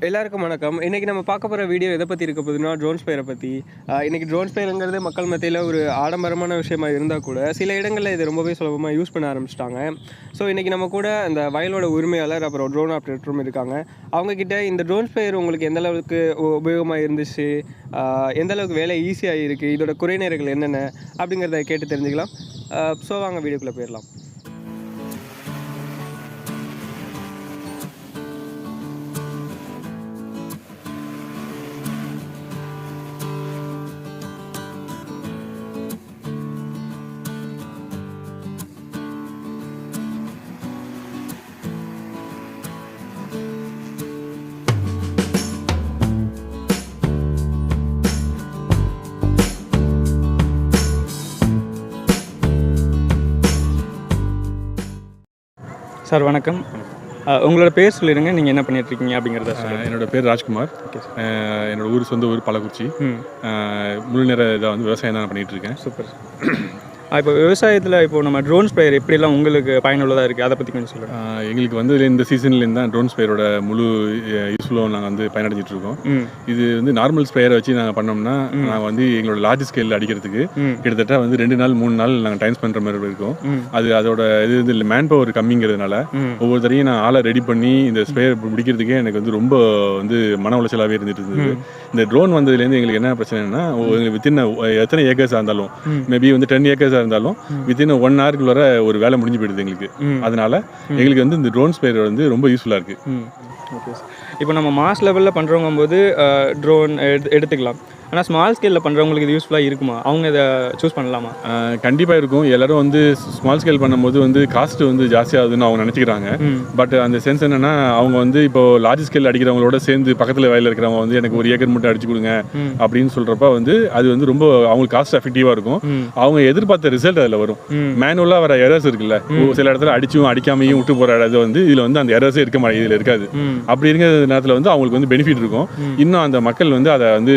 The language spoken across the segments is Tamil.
எல்லாருக்கும் வணக்கம். இன்றைக்கி நம்ம பார்க்க போகிற வீடியோ எதை பற்றி இருக்க போகுதுன்னா ட்ரோன் ஸ்பேரை பற்றி. இன்றைக்கி ட்ரோன் ஸ்பேருங்கிறது மக்கள் மத்தியில் ஒரு ஆடம்பரமான விஷயமா இருந்தால் கூட சில இடங்களில் இது ரொம்பவே சுலபமாக யூஸ் பண்ண ஆரம்பிச்சிட்டாங்க. ஸோ இன்றைக்கி நம்ம கூட அந்த வயலோட உரிமையாளர் அப்புறம் ட்ரோன் ஆப்ரேட்டரும் இருக்காங்க. அவங்கக்கிட்ட இந்த ட்ரோன் ஸ்பேர் உங்களுக்கு எந்த அளவுக்கு உபயோகமாக இருந்துச்சு, எந்த அளவுக்கு வேலை ஈஸியாக இருக்குது, இதோட குறைநேரங்கள் என்னென்ன அப்படிங்கிறத கேட்டு தெரிஞ்சுக்கலாம். ஸோ வாங்க வீடியோக்குள்ளே போயிடலாம். சார் வணக்கம். உங்களோட பேர் சொல்லிடுங்க, நீங்கள் என்ன பண்ணிகிட்ருக்கீங்க அப்படிங்கிறத சொல்லுங்கள். என்னோடய பேர் ராஜ்குமார். Okay sir. என்னோடய சொந்த ஊர் பள்ளக்குறிச்சி. முழு நேர இதை வந்து விவசாயம் தான் பண்ணிகிட்ருக்கேன். Super sir. இப்போ விவசாயத்தில் நம்ம ட்ரோன் ஸ்ப்ரேயர் எப்படிலாம் உங்களுக்கு பயனுள்ளதாக இருக்குது, அதை பற்றி கொஞ்சம் சொல்லுங்கள். எங்களுக்கு வந்து இந்த சீசன்லேருந்து தான் ட்ரோன் ஸ்ப்ரேயரோட முழு யூஸ்ஃபுல்லாக நாங்கள் வந்து பயனடைஞ்சிட்ருக்கோம். இது வந்து நார்மல் ஸ்ப்ரேயரை வச்சு நாங்கள் பண்ணோம்னா நாங்கள் வந்து எங்களோட லார்ஜ் ஸ்கேலில் அடிக்கிறதுக்கு கிட்டத்தட்ட வந்து 2 நாள் 3 நாள் நாங்கள் டைம் ஸ்பெண்ட் பண்ணுற மாதிரி இருக்கும். அதோட இது மேன் பவர் கம்மிங்கிறதுனால ஒவ்வொருத்தரையும் நான் ஆளை ரெடி பண்ணி இந்த ஸ்ப்ரேயர் பிடிக்கிறதுக்கே எனக்கு வந்து ரொம்ப வந்து மன உளைச்சலாகவே இருந்துட்டு இருந்தது. இந்த ட்ரோன் வந்ததுலேருந்து எங்களுக்கு என்ன பிரச்சனைனா, வித்தின் எத்தனை ஏக்கர்ஸாக இருந்தாலும், மேபி வந்து 10 ஏக்கர்ஸாக இருந்தாலும் வித்தின் 1 ஹவருக்குள்ள ஒரு வேலை முடிஞ்சு போயிடுது எங்களுக்கு. அதனால எங்களுக்கு வந்து இந்த ட்ரோன் ஸ்ப்ரேயர் வந்து ரொம்ப யூஸ்ஃபுல்லாக இருக்கு. Okay sir. இப்போ நம்ம மாஸ் லெவலில் பண்ணுறவங்க போது ட்ரோன் எடுத்துக்கலாம். ஆனால் ஸ்மால் ஸ்கேலில் பண்ணுறவங்களுக்கு இது யூஸ்ஃபுல்லாக இருக்குமா? அவங்க இதை சூஸ் பண்ணலாமா? கண்டிப்பாக இருக்கும். எல்லோரும் வந்து ஸ்மால் ஸ்கேல் பண்ணும்போது வந்து காஸ்ட் வந்து ஜாஸ்தியாகுதுன்னு அவங்க நினச்சிக்கிறாங்க. பட் அந்த சென்ஸ் என்னென்னா, அவங்க வந்து இப்போ லார்ஜ் ஸ்கேல் அடிக்கிறவங்களோட சேர்ந்து பக்கத்தில் வயலில் இருக்கிறவங்க வந்து எனக்கு 1 ஏக்கர் மட்டும் அடிச்சு கொடுங்க அப்படின்னு சொல்கிறப்ப வந்து அது வந்து ரொம்ப அவங்களுக்கு காஸ்ட் எஃபெக்டிவாக இருக்கும். அவங்க எதிர்பார்த்த ரிசல்ட் அதில் வரும். மேனுவலாக வர எரர்ஸ் இருக்குல்ல, சில இடத்துல அடிச்சும் அடிக்காமையும் விட்டு போகிற இது வந்து இதில் வந்து அந்த எரர்ஸே இருக்க மாதிரி இதில் இருக்காது. அப்படி இருக்கிற நேரத்தில் வந்து அவங்களுக்கு வந்து பெனிஃபிட் இருக்கும். இன்னும் அந்த மக்கள் வந்து அதை வந்து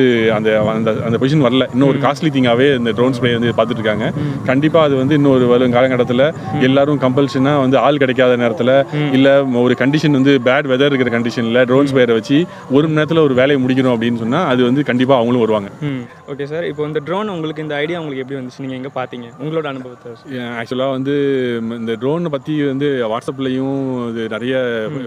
அந்த பொசிஷன் வரல. இன்னும் ஒரு காஸ்ட்லி திங்காகவே இந்த ட்ரோன் ஸ்ப்ரே வந்து பார்த்துட்டு இருக்காங்க. கண்டிப்பாக அது வந்து இன்னொரு வரும் காலகட்டத்தில் எல்லாரும் கம்பல்ஷனாக வந்து ஆள் கிடைக்காத நேரத்தில் இல்லை ஒரு கண்டிஷன் வந்து பேட் வெதர் இருக்கிற கண்டிஷனில் ட்ரோன் ஸ்ப்ரேயரை வச்சு 1 மணி நேரத்தில் ஒரு வேலையை முடிக்கணும் அப்படின்னு சொன்னால் அது வந்து கண்டிப்பாக அவங்களும் வருவாங்க. Okay sir. இப்போ இந்த ட்ரோன் உங்களுக்கு இந்த ஐடியா உங்களுக்கு எப்படி வந்துச்சு, நீங்கள் எங்கே பார்த்தீங்க, உங்களோட அனுபவத்தை? ஆக்சுவலாக வந்து இந்த ட்ரோனை பற்றி வந்து வாட்ஸ்அப்லையும் இது நிறைய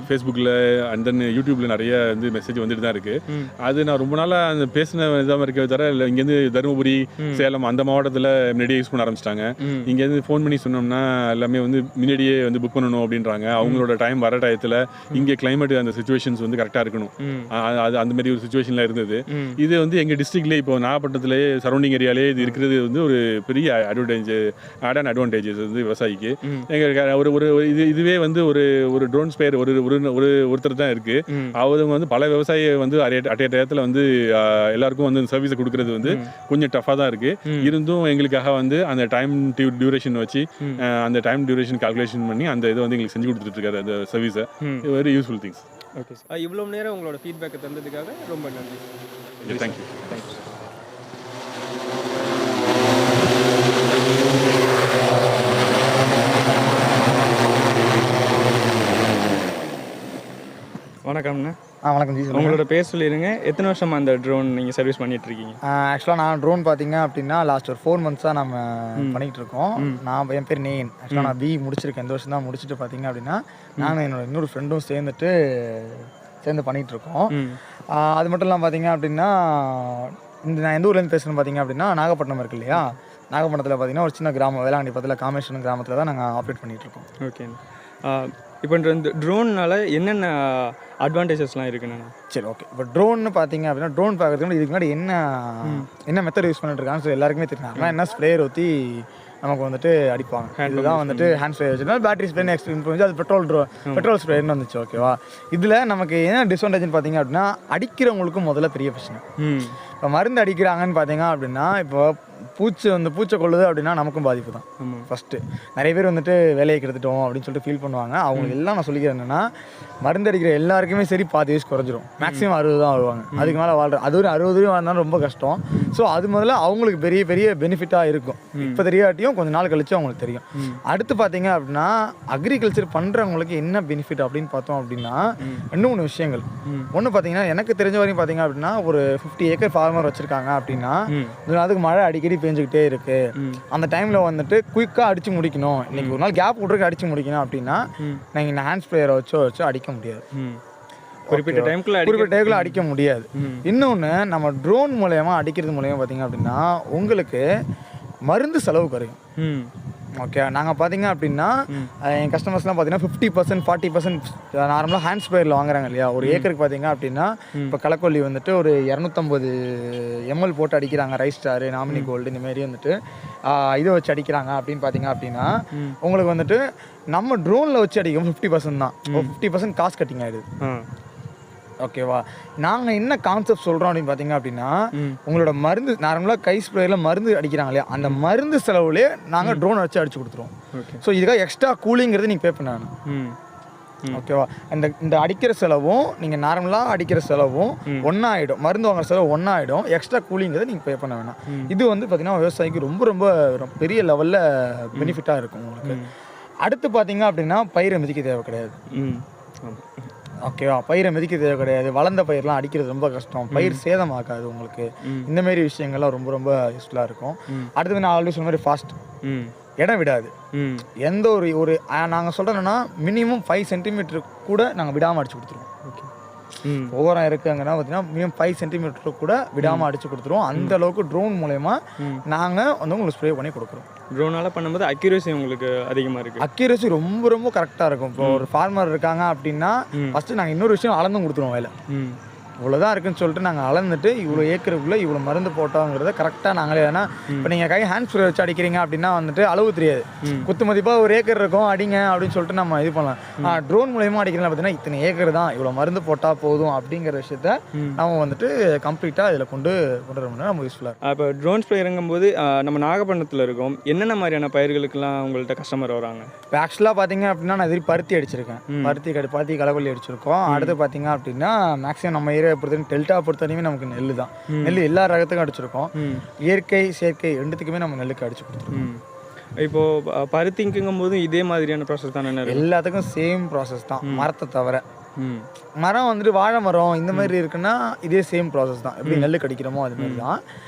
ஃபேஸ்புக்கில் அண்ட் தென் யூடியூப்பில் நிறைய வந்து மெசேஜ் வந்துட்டு தான் இருக்குது. அது நான் ரொம்ப நாளாக அந்த பேசின இதாக இருக்க தவிர இங்கேருந்து தருமபுரி, சேலம் அந்த மாவட்டத்தில் முன்னாடியே யூஸ் பண்ண ஆரம்பிச்சிட்டாங்க. இங்கேருந்து ஃபோன் பண்ணி சொன்னோம்னா எல்லாமே வந்து முன்னாடியே வந்து புக் பண்ணணும் அப்படின்றாங்க. அவங்களோட டைம் வர டயத்தில் இங்கே கிளைமேட் அந்த சிச்சுவேஷன்ஸ் வந்து கரெக்டாக இருக்கணும். அது அந்த மாதிரி ஒரு சிச்சுவேஷனில் இருந்தது. இது வந்து எங்கள் டிஸ்ட்ரிக்ட்லேயே இப்போ நாகப்பட்டினத்திலேயே சரௌண்டிங் ஏரியாலே இது இருக்கிறது வந்து ஒரு பெரிய அட்வான்டேஜஸ் வந்து விவசாயிக்கு. எங்கள் ஒரு இதுவே வந்து ஒரு ட்ரோன் ஸ்பேர் ஒருத்தர் தான் இருக்குது. அவங்க வந்து பல விவசாயியை வந்து அட்டைய டயத்தில் வந்து எல்லாருக்கும் வந்து சர்வீஸை கொடுக்கறது வந்து கொஞ்சம் டஃபாக தான் இருக்குது. இருந்தும் எங்களுக்காக வந்து அந்த டைம் டியூரேஷன் வச்சு அந்த டைம் டியூரேஷன் கால்குலேஷன் பண்ணி அந்த இதை வந்து எங்களுக்கு செஞ்சு கொடுத்துட்டு இருக்காரு அந்த சர்வீஸை. Very useful things. Okay sir. இவ்வளோ நேரம் உங்களோட ஃபீட்பேக்கை தந்ததுக்காக ரொம்ப நன்றி. தேங்க்யூ. தேங்க்யூ. வணக்கம்ண்ணா. வணக்கம் ஜி. உங்களோட பேர் சொல்லிடுங்க. எத்தனை வருஷமாக அந்த ட்ரோன் நீங்கள் சர்வீஸ் பண்ணிகிட்ருக்கீங்க? ஆக்சுவலாக நான் ட்ரோன் பார்த்தீங்க அப்படின்னா லாஸ்ட் ஒரு 4 மந்த்ஸாக நம்ம பண்ணிகிட்டு இருக்கோம். என் பேர் நேயன். ஆக்சுவலாக நான் பிஇ முடிச்சிருக்கேன். இந்த வருஷம் தான் முடிச்சுட்டு பார்த்தீங்க அப்படின்னா நானும் என்னோட இன்னொரு ஃப்ரெண்டும் சேர்ந்து பண்ணிகிட்டு இருக்கோம். அது மட்டும் இல்லாமல் பார்த்தீங்க அப்படின்னா நான் எந்த ஊர்லேருந்து பேசுகிறேன்னு பார்த்தீங்க அப்படின்னா நாகப்பட்டினம் இருக்கு இல்லையா, நாகப்பட்டினத்தில் பார்த்தீங்கன்னா ஒரு சின்ன கிராமம் வேளாங்கண்ணி பக்கத்தில் காமேஸ்வரம் கிராமத்தில் தான் நாங்கள் ஆப்ரேட் பண்ணிகிட்ருக்கோம். ஓகே. இப்போ இந்த ட்ரோன்னால் என்னென்ன அட்வான்டேஜஸ்லாம் இருக்குண்ணா? சரி, ஓகே. இப்போ ட்ரோன்னு பார்த்தீங்க அப்படின்னா ட்ரோன் பார்க்குறதுக்கு இதுக்கு முன்னாடி என்ன மெத்தட் யூஸ் பண்ணிட்டு இருக்கான்னு சொல்லி எல்லாருக்குமே தெரியும். என்ன ஸ்ப்ரேயர் ஊற்றி நமக்கு வந்துட்டு அடிப்பாங்க. இதுதான் வந்துட்டு ஹேண்ட் ஸ்ப்ரே வச்சுருந்தா பேட்டரி ஸ்ப்ரேன்னு எக்ஸ்பிளைன் பண்ணி அது பெட்ரோல் ஸ்ப்ரேன்னு வந்துச்சு. ஓகேவா? இதில் நமக்கு என்ன டிஸ்அட்வான்டேஜ்னு பார்த்தீங்க அப்படின்னா அடிக்கிறவங்களுக்கும் முதல்ல பெரிய பிரச்சனை. இப்போ மருந்து அடிக்கிறாங்கன்னு பார்த்தீங்க அப்படின்னா இப்போ பூச்சை கொள்ளுது அப்படின்னா நமக்கும் பாதிப்பு தான் ஃபஸ்ட்டு. நிறைய பேர் வந்துட்டு வேலையை கெடுத்துட்டோம் அப்படின்னு சொல்லிட்டு ஃபீல் பண்ணுவாங்க. அவங்களுக்கு எல்லாம் நான் சொல்லிக்கிறேன் என்னென்னா, மருந்து அடிக்கிற எல்லாருக்குமே சரி 10 வயசு குறைஞ்சிரும். மேக்ஸிமம் 60 தான் வருவாங்க. அதுக்கு மேலே வாழ்கிறோம். அது ஒரு 60 வரையும் வாழ்ந்தாலும் ரொம்ப கஷ்டம். ஸோ அது முதல்ல அவங்களுக்கு பெரிய பெரிய பெனிஃபிட்டாக இருக்கும். இப்போ தெரியாட்டியும் கொஞ்சம் நாள் கழிச்சு அவங்களுக்கு தெரியும். அடுத்து பார்த்தீங்க அப்படின்னா அக்ரிகல்ச்சர் பண்ணுறவங்களுக்கு என்ன பெனிஃபிட் அப்படின்னு பார்த்தோம் அப்படின்னா 2-3 விஷயங்கள். ஒன்று பார்த்தீங்கன்னா எனக்கு தெரிஞ்ச வரையும் பார்த்தீங்க அப்படின்னா ஒரு 50 ஏக்கர் ஃபார்மர் வச்சுருக்காங்க அப்படின்னா அதுக்கு மழை அடிக்கடி பேஞ்சுக்கிட்டே இருக்கு. அந்த டைம்ல வந்துட்டு குயிக்காக அடிச்சு முடிக்கணும், இன்னைக்கு ஒரு நாள் கேப் விட்ருக்கு அடிச்சு முடிக்கணும் அப்படின்னா நீங்கள் இந்த ஹேண்ட் ஸ்ப்ரேயரை வச்சு அடிக்க முடியாது. குறிப்பிட்ட டைம்ல அடிக்க முடியாது. இன்னொன்று நம்ம ட்ரோன் மூலயமா அடிக்கிறது மூலயமா பார்த்தீங்க அப்படின்னா உங்களுக்கு மருந்து செலவு குறையும். ஓகே, நாங்கள் பார்த்தீங்க அப்படின்னா என் கஸ்டமர்ஸ்லாம் பார்த்தீங்கன்னா 50%, 40% நார்மலாக ஹேண்ட் ஸ்ப்ரேயரில் வாங்குறாங்க இல்லையா. ஒரு ஏக்கருக்கு பார்த்தீங்க அப்படின்னா இப்போ களைக்கொல்லி வந்துட்டு ஒரு 250 ml போட்டு அடிக்கிறாங்க. ரைஸ் ஸ்டாரு, நாமினி கோல்டு இந்தமாரி வந்துட்டு இதை வச்சு அடிக்கிறாங்க அப்படின்னு பார்த்தீங்க அப்படின்னா உங்களுக்கு வந்துட்டு நம்ம ட்ரோனில் வச்சு அடிக்கும் 50% தான். 50% காஸ்ட் கட்டிங் ஆகிடுது. ஓகேவா, நாங்கள் என்ன கான்செப்ட் சொல்கிறோம் அப்படின்னு பார்த்தீங்க அப்படின்னா உங்களோட மருந்து நார்மலாக கை ஸ்ப்ரேயில் மருந்து அடிக்கிறாங்க இல்லையா, அந்த மருந்து செலவுலேயே நாங்கள் ட்ரோன் வச்சு அடிச்சு கொடுத்துருவோம். ஸோ இதுக்காக எக்ஸ்ட்ரா கூலிங்கிறது நீங்கள் பே பண்ணணும். ஓகேவா, இந்த அடிக்கிற செலவும் நீங்கள் நார்மலாக அடிக்கிற செலவும் ஒன்றாயிடும். மருந்து வாங்குற செலவு ஒன்றாயிடும். எக்ஸ்ட்ரா கூலிங்கிறத நீங்கள் பே பண்ண வேணாம். இது வந்து பார்த்தீங்கன்னா விவசாயிக்கு ரொம்ப ரொம்ப பெரிய லெவலில் பெனிஃபிட்டாக இருக்கும் உங்களுக்கு. அடுத்து பார்த்தீங்க அப்படின்னா பயிரை மிதிக்க தேவை கிடையாது. ஓகேவா, பயிரை மிதிக்க தேவை கிடையாது. வளர்ந்த பயிரெலாம் அடிக்கிறது ரொம்ப கஷ்டம். பயிர் சேதமாக்காது உங்களுக்கு. இந்தமாரி விஷயங்கள்லாம் ரொம்ப ரொம்ப யூஸ்ஃபுல்லாக இருக்கும். அடுத்தது நான் ஆல்ரெடி சொன்ன மாதிரி ஃபாஸ்ட், இடம் விடாது. எந்த ஒரு நாங்கள் சொல்கிறோன்னா மினிமம் 5 சென்டிமீட்டர் கூட நாங்கள் விடாமல் அடிச்சு கொடுத்துருவோம். ஓவராக இருக்குங்கன்னா பார்த்தீங்கன்னா மினிமம் 5 சென்டிமீட்டர் கூட விடாமல் அடிச்சு கொடுத்துருவோம். அந்த அளவுக்கு ட்ரோன் மூலயமா நாங்கள் வந்து உங்களுக்கு ஸ்ப்ரே பண்ணி கொடுக்குறோம். ட்ரோனால் பண்ணும்போது அக்யூரேசி உங்களுக்கு அதிகமாக இருக்குது. அக்யூரேசி ரொம்ப ரொம்ப கரெக்டாக இருக்கும். இப்போ ஒரு ஃபார்மர் இருக்காங்க அப்படின்னா ஃபஸ்ட்டு நாங்கள் இன்னொரு விஷயம் அளந்தும் கொடுத்துருவோம். வேலை இவ்வளோதான் இருக்குன்னு சொல்லிட்டு நாங்கள் அளந்துட்டு இவ்வளோ ஏக்கருக்குள்ளே இவ்வளோ மருந்து போட்டோங்கிறத கரெக்டாக நாங்களே. ஏன்னா இப்போ நீங்கள் கை ஹேண்ட் ஸ்ப்ரே வச்சு அடிக்கிறீங்க அப்படின்னா வந்துட்டு அளவு தெரியாது. குத்து மதிப்பாக ஒரு ஏக்கர் இருக்கும் அடிங்க அப்படின்னு சொல்லிட்டு நம்ம இது பண்ணலாம். ட்ரோன் மூலயமா அடிக்கிறதுல பார்த்தீங்கன்னா இத்தனை ஏக்கர் தான், இவ்வளோ மருந்து போட்டால் போதும் அப்படிங்கிற விஷயத்த நம்ம வந்துட்டு கம்ப்ளீட்டாக இதில் கொண்டு வர முடியும். நம்ம யூஸ்ஃபுல்லாக. இப்போ ட்ரோன் ஸ்ப்ரே இறங்கும்போது நம்ம நாகப்பட்டினத்தில் இருக்கோம். என்னென்ன மாதிரியான பயிர்களுக்கெல்லாம் உங்கள்கிட்ட கஸ்டமர் வராங்க? இப்போ ஆக்சுவலாக பார்த்தீங்க அப்படின்னா நான் இது பருத்தி அடிச்சிருக்கேன். பருத்தி களைக்கொல்லி அடிச்சிருக்கோம். அடுத்து பார்த்தீங்க அப்படின்னா மேக்ஸிமம் நம்ம ஏரியா பொறுத்தவரைக்கும் டெல்டா பொறுத்தவரையுமே நமக்கு நெல் தான். நெல் எல்லா ரகத்துக்கும் அடிச்சிருக்கோம். இயற்கை செயற்கை ரெண்டுத்துக்குமே நம்ம நெல்லுக்கு அடிச்சு கொடுத்துருக்கோம். இப்போது பருத்திங்கும் போதும் இதே மாதிரியான ப்ராசஸ் தான்? எல்லாத்துக்கும் சேம் ப்ராசஸ் தான், மரத்தை தவிர. மரம் வந்துட்டு வாழை மரம் இந்த மாதிரி இருக்குன்னா இதே சேம் ப்ராசஸ் தான். எப்படி நெல்லுக்கு அடிக்கிறோமோ அது மாதிரி தான்.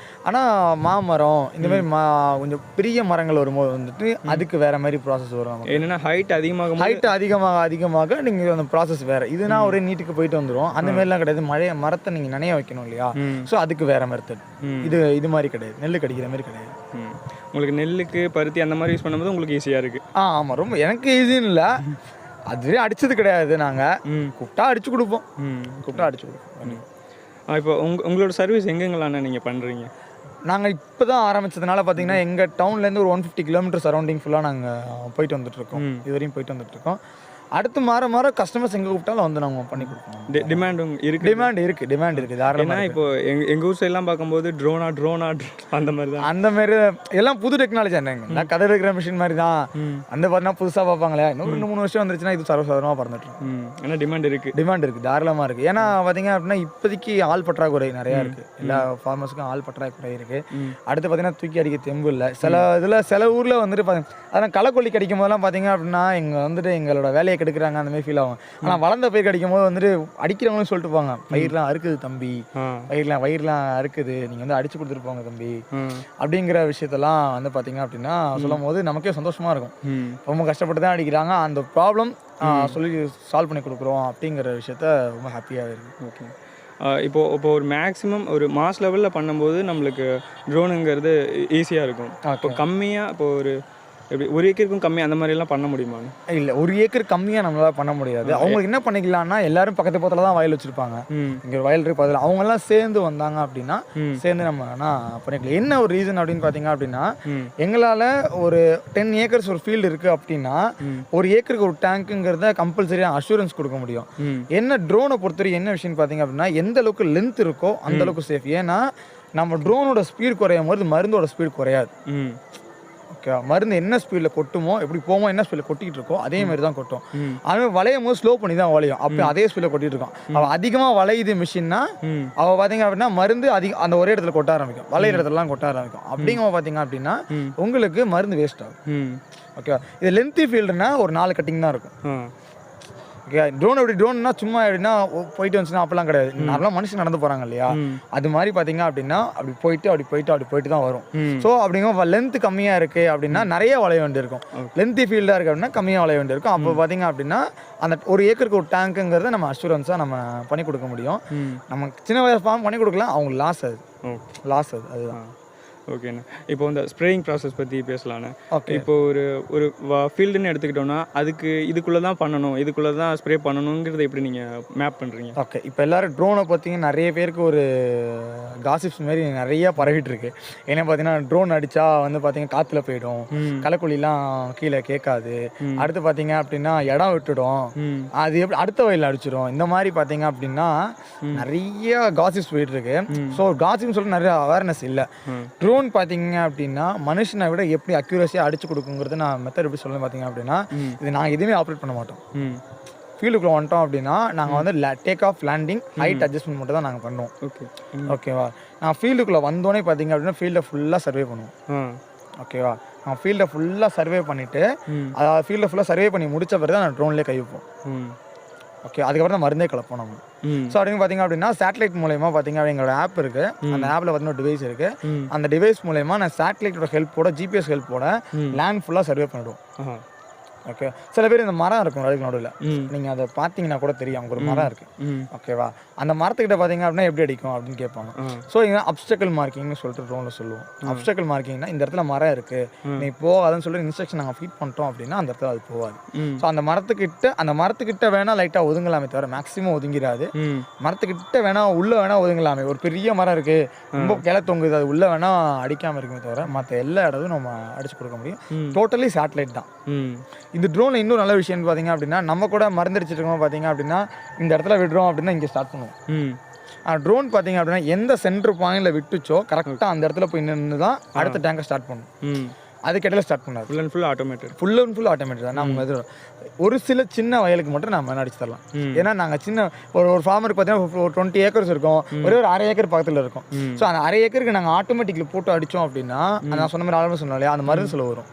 ஆனால் மாமரம் இந்த மாதிரி கொஞ்சம் பெரிய மரங்கள் வரும்போது வந்துட்டு அதுக்கு வேற மாதிரி ப்ராசஸ் வரும். என்னென்னா ஹைட் அதிகமாக நீங்கள் அந்த ப்ராசஸ் வேறு. இதுனா ஒரே நீட்டுக்கு போயிட்டு வந்துடும். அந்த மாதிரிலாம் கிடையாது. மரத்தை நீங்கள் நனைய வைக்கணும் இல்லையா, ஸோ அதுக்கு வேற மெத்தட். இது மாதிரி கிடையாது, நெல்லுக்கு அடிக்கிற மாதிரி கிடையாது. உங்களுக்கு நெல்லுக்கு பருத்தி அந்த மாதிரி யூஸ் பண்ணும்போது உங்களுக்கு ஈஸியாக இருக்குது? ஆமாம், ரொம்ப எனக்கு ஈஸின்னு இல்லை, அதுவே அடிச்சது கிடையாது. நாங்கள் கூப்பிட்டா அடிச்சு கொடுப்போம். இப்போ உங்களோட சர்வீஸ் எங்கெங்களாண்ணா நீங்கள் பண்ணுறீங்க? நாங்கள் இப்போ தான் ஆரம்பித்ததுனால பார்த்தீங்கன்னா எங்கள் டவுன்லேருந்து ஒரு 150 கிலோமீட்டர் சரௌண்டிங் ஃபுல்லாக நாங்கள் போயிட்டு வந்துட்டுருக்கோம். இது வரையும் போயிட்டு வந்துட்டுருக்கோம். அடுத்து மாற கஸ்டமர்ஸ் எங்கே கூப்பிட்டாலும் வந்து நாங்கள் பண்ணி கொடுப்போம். டிமாண்ட் இருக்குது தாராளமாக. இப்போ எங்கள் ஊர் சைட்லாம் பார்க்கும்போது ட்ரோனா அந்த மாதிரி தான். அந்த மாதிரி எல்லாம் புது டெக்னாலஜி என்னங்க, கதை எடுக்கிற மிஷின் மாதிரி தான். அந்த பார்த்தீங்கன்னா புதுசாக பார்ப்பாங்களே, இன்னும் 2-3 வருஷம் வந்துருச்சுன்னா இது சர்வசாதாரணமாக பறந்துட்டு. ஏன்னா டிமாண்ட் இருக்குது தாராளமாக இருக்குது. ஏன்னா பார்த்தீங்க அப்படின்னா இப்போதைக்கு ஆள் பற்றாக்குறை நிறையா இருக்குது. எல்லா ஃபார்மர்ஸுக்கும் ஆள் பற்றாக்குறை இருக்குது. அடுத்து பார்த்தீங்கன்னா தூக்கி அடிக்க தெம்பு இல்லை. சில ஊரில் வந்துட்டு அதனால் களைக்கொல்லி கிடைக்கும் போதெல்லாம் பார்த்தீங்க அப்படின்னா எங்களோட வேலையை கெடுக்கிறாங்க அந்த மாதிரி ஃபீல் ஆகும். ஆனால் வளர்ந்த பயிர் கிடைக்கும் போது வந்துட்டு அடிக்கிறவங்களும் சொல்லிட்டு போவாங்க, பயிரெலாம் அறுக்குது தம்பி, வயிறுலாம் அறுக்குது, நீங்கள் வந்து அடிச்சு கொடுத்துட்டு போங்க தம்பி அப்படிங்கிற விஷயத்தெல்லாம் வந்து பார்த்தீங்க அப்படின்னா சொல்லும் போது நமக்கே சந்தோஷமா இருக்கும். ரொம்ப கஷ்டப்பட்டு தான் அடிக்கிறாங்க, அந்த ப்ராப்ளம் சொல்லி சால்வ் பண்ணி கொடுக்குறோம் அப்படிங்கிற விஷயத்த ரொம்ப ஹாப்பியாக இருக்குது. ஓகே, இப்போ ஒரு மேக்ஸிமம் ஒரு மாஸ் லெவலில் பண்ணும்போது நம்மளுக்கு ட்ரோனுங்கிறது ஈஸியாக இருக்கும். இப்போ கம்மியாக இப்போ ஒரு எப்படி 1 ஏக்கருக்கும் கம்மி அந்த மாதிரிலாம் பண்ண முடியுமா? இல்லை 1 ஏக்கர் கம்மியாக நம்மளால பண்ண முடியாது. அவங்களுக்கு என்ன பண்ணிக்கலாம்னா எல்லாரும் பக்கத்து பக்கத்தில் தான் வயல் வச்சுருப்பாங்க. இங்கே ஒரு வயல் இருக்கு பதில் அவங்கெல்லாம் சேர்ந்து வந்தாங்க அப்படின்னா சேர்ந்து நம்ம பண்ணிக்கலாம். என்ன ஒரு ரீசன் அப்படின்னு பார்த்தீங்க அப்படின்னா எங்களால் ஒரு 10 ஏக்கர்ஸ் ஒரு ஃபீல்டு இருக்குது அப்படின்னா 1 ஏக்கருக்கு ஒரு டேங்க்குங்கிறத கம்பல்சரியாக அஷூரன்ஸ் கொடுக்க முடியும். என்ன ட்ரோனை பொறுத்தவரை என்ன விஷயம்னு பார்த்தீங்க அப்படின்னா எந்த அளவுக்கு லென்த் இருக்கோ அந்த அளவுக்கு சேஃப். ஏன்னா நம்ம ட்ரோனோட ஸ்பீட் குறையும் போது மருந்தோட ஸ்பீட் குறையாது. ஓகே, மருந்து என்ன ஸ்பீடில் கொட்டுமோ எப்படி போமோ என்ன ஸ்பீடில் கொட்டிகிட்டு இருக்கோ அதே மாதிரி தான் கொட்டும். அவன் வளையும் போது ஸ்லோ பண்ணி தான் வளையும். அப்போ அதே ஸ்பீடில் கொட்டிகிட்டு இருக்கான். அவள் அதிகமாக வளையுது மிஷின்னா அவள் பார்த்தீங்க அப்படின்னா மருந்து அந்த ஒரே இடத்துல கொட்ட ஆரம்பிக்கும், வளையிற இடத்துலலாம் கொட்ட ஆரம்பிக்கும். அப்படிங்க பார்த்தீங்க அப்படின்னா உங்களுக்கு மருந்து வேஸ்ட் ஆகும். ஓகே, இது லென்த்தி ஃபீல்டுனா ஒரு 4 கட்டிங் தான் இருக்கும். ஓகே, ட்ரோன்னா சும்மா எப்படின்னா போயிட்டு வந்துச்சுன்னா அப்பெல்லாம் கிடையாது. நார்மலாக மனுஷன் நடந்து போகிறாங்க இல்லையா, அது மாதிரி பார்த்தீங்க அப்படின்னா அப்படி போயிட்டு தான் வரும். ஸோ அப்படிங்க லென்த் கம்மியாக இருக்குது அப்படின்னா நிறைய வளைய வேண்டி இருக்கும். லென்த்தி ஃபீல்டாக இருக்குது அப்படின்னா கம்மியாக வளைய வேண்டி இருக்கும். அப்போ பார்த்தீங்க அப்படின்னா அந்த 1 ஏக்கருக்கு ஒரு டேங்க்குங்கிறத நம்ம அஷூரன்ஸாக நம்ம பண்ணி கொடுக்க முடியும். நம்ம சின்ன வயசு ஃபார்ம் பண்ணி கொடுக்கலாம், அவங்க லாஸ் அதுதான். ஓகேண்ணா, இப்போ இந்த ஸ்ப்ரேயிங் ப்ராசஸ் பற்றி பேசலாண்ணே. ஓகே, இப்போ ஒரு ஃபீல்டுன்னு எடுத்துக்கிட்டோன்னா அதுக்கு இதுக்குள்ளே தான் பண்ணணும், இதுக்குள்ளே தான் ஸ்ப்ரே பண்ணணுங்கிறத எப்படி நீங்கள் மேப் பண்ணுறீங்க? ஓகே, இப்போ எல்லோரும் ட்ரோனை பார்த்தீங்கன்னா நிறைய பேருக்கு ஒரு காசிப்ஸ் மாரி நிறையா பரவிட்டு இருக்கு. ஏன்னா பார்த்தீங்கன்னா ட்ரோன் அடித்தா வந்து பார்த்தீங்கன்னா காற்றுல போயிடும், களைக்குழிலாம் கீழே கேட்காது, அடுத்து பார்த்தீங்க அப்படின்னா இடம் விட்டுடும், அது எப்படி அடுத்த வயலில் அடிச்சிடும். இந்த மாதிரி பார்த்தீங்க அப்படின்னா நிறைய காசிப்ஸ் போயிட்டு இருக்கு. ஸோ காசிப்னு சொல்லிட்டு நிறைய அவேர்னஸ் இல்லை. ட்ரோன் பார்த்தீங்க அப்படின்னா மனுஷனை விட எப்படி அக்யூரஸியாக அடிச்சு கொடுக்குங்கிறது நான் மெத்தட் எப்படி சொல்லுவேன் பார்த்தீங்க அப்படின்னா இது நாங்கள் எதுவுமே ஆப்ரேட் பண்ண மாட்டோம். ஃபீல்டுக்குள்ளே வந்துட்டோம் அப்படின்னா நாங்கள் வந்து take off landing height adjustment மட்டும் தான் நாங்கள் பண்ணுவோம். ஓகேவா, நான் ஃபீல்டுக்குள்ளே வந்தோடனே பார்த்தீங்க அப்படின்னா ஃபீல்டை ஃபுல்லாக சர்வே பண்ணுவோம். ஓகேவா, நான் ஃபீல்டை ஃபுல்லாக சர்வே பண்ணிவிட்டு அதாவது ஃபீல்டை ஃபுல்லாக சர்வே பண்ணி முடித்த பிறகு தான் நான் ட்ரோன்லேயே கை வைப்போம். ஓகே, அதுக்கப்புறம் தான் மருந்தே கலப்போம் நம்ம. ஸோ அப்படின்னு பார்த்தீங்க அப்படின்னா சேட்டலைட் மூலயமா பார்த்தீங்க எங்களோட ஆப் இருக்குது. அந்த ஆப்பில் பார்த்தீங்கன்னா டிவைஸ் இருக்குது. அந்த டிவைஸ் மூலயமா நான் சேட்டலைட்டோட ஹெல்ப்போட ஜிபிஎஸ் ஹெல்ப்போட லேண்ட் ஃபுல்லாக சர்வே பண்ணிவிடுவோம். ஓகே, சில பேர் இந்த மரம் இருக்கும் நடுவில் நடுவில், நீங்கள் அதை பார்த்தீங்கன்னா கூட தெரியும் அங்கே ஒரு மரம் இருக்குது. ஓகேவா, அந்த மரத்துக்கிட்ட பார்த்தீங்க அப்படின்னா எப்படி அடிக்கும் அப்படின்னு கேட்பாங்க. ஸோ இங்கே அப்ஸ்டக்கிள் மார்க்கிங்னு சொல்லிட்டு ட்ரோனில் சொல்லுவோம். அப்ஸ்டக்கிள் மார்க்கிங்னா இந்த இடத்துல மரம் இருக்குது நீ போகாதுன்னு சொல்லி இன்ஸ்ட்ரக்ஷன் நாங்கள் ஃபீட் பண்ணிட்டோம் அப்படின்னா அந்த இடத்துல அது போகாது. ஸோ அந்த மரத்துக்கிட்ட வேணால் லைட்டாக ஒதுங்கலாமே தவிர மேக்ஸிமம் ஒதுங்கிறாது. மரத்துக்கிட்ட வேணால் உள்ளே வேணால் ஒதுங்கலாமே. ஒரு பெரிய மரம் இருக்குது ரொம்ப கிளை தொங்குது, அது உள்ளே வேணால் அடிக்காமல் இருக்குமே தவிர மற்ற எல்லா இடத்தும் நம்ம அடிச்சு கொடுக்க முடியும். டோட்டலி சேட்டலைட் தான். இந்த ட்ரோனில் இன்னும் நல்ல விஷயம்னு பார்த்தீங்க அப்படின்னா நம்ம கூட மருந்தடிச்சிட்டு இருக்கோம் பார்த்தீங்க அப்படின்னா இந்த இடத்துல விடுறோம் அப்படின்னா இங்கே ஸ்டார்ட் பண்ணுவோம். ட்ரோன் பார்த்தீங்க அப்படின்னா எந்த சென்டர் பாயிண்டில் விட்டுச்சோ கரெக்டாக அந்த இடத்துல போய் நின்று தான் அடுத்த டேங்கை ஸ்டார்ட் பண்ணும். அது கேட்டால ஸ்டார்ட் பண்ணாது. ஃபுல் அண்ட் ஃபுல் ஆட்டோமேட்டிக் தான். நம்ம இது ஒரு சில சின்ன வயலுக்கு மட்டும் நம்ம அடிச்சு தரலாம். ஏன்னா நாங்கள் சின்ன ஒரு ஃபார்மருக்கு பார்த்தீங்கன்னா ஒரு 20 ஏக்கர்ஸ் இருக்கும், ஒரு 1/2 ஏக்கர் பக்கத்தில் இருக்கும். ஸோ அந்த 1/2 ஏக்கருக்கு நாங்கள் ஆட்டோமேட்டிக்கில் போட்டு அடித்தோம் அப்படின்னா நான் சொன்ன மாதிரி ஆல்ரெடி சொன்னோம் இல்லையா, அந்த மருந்து செலவு வரும்,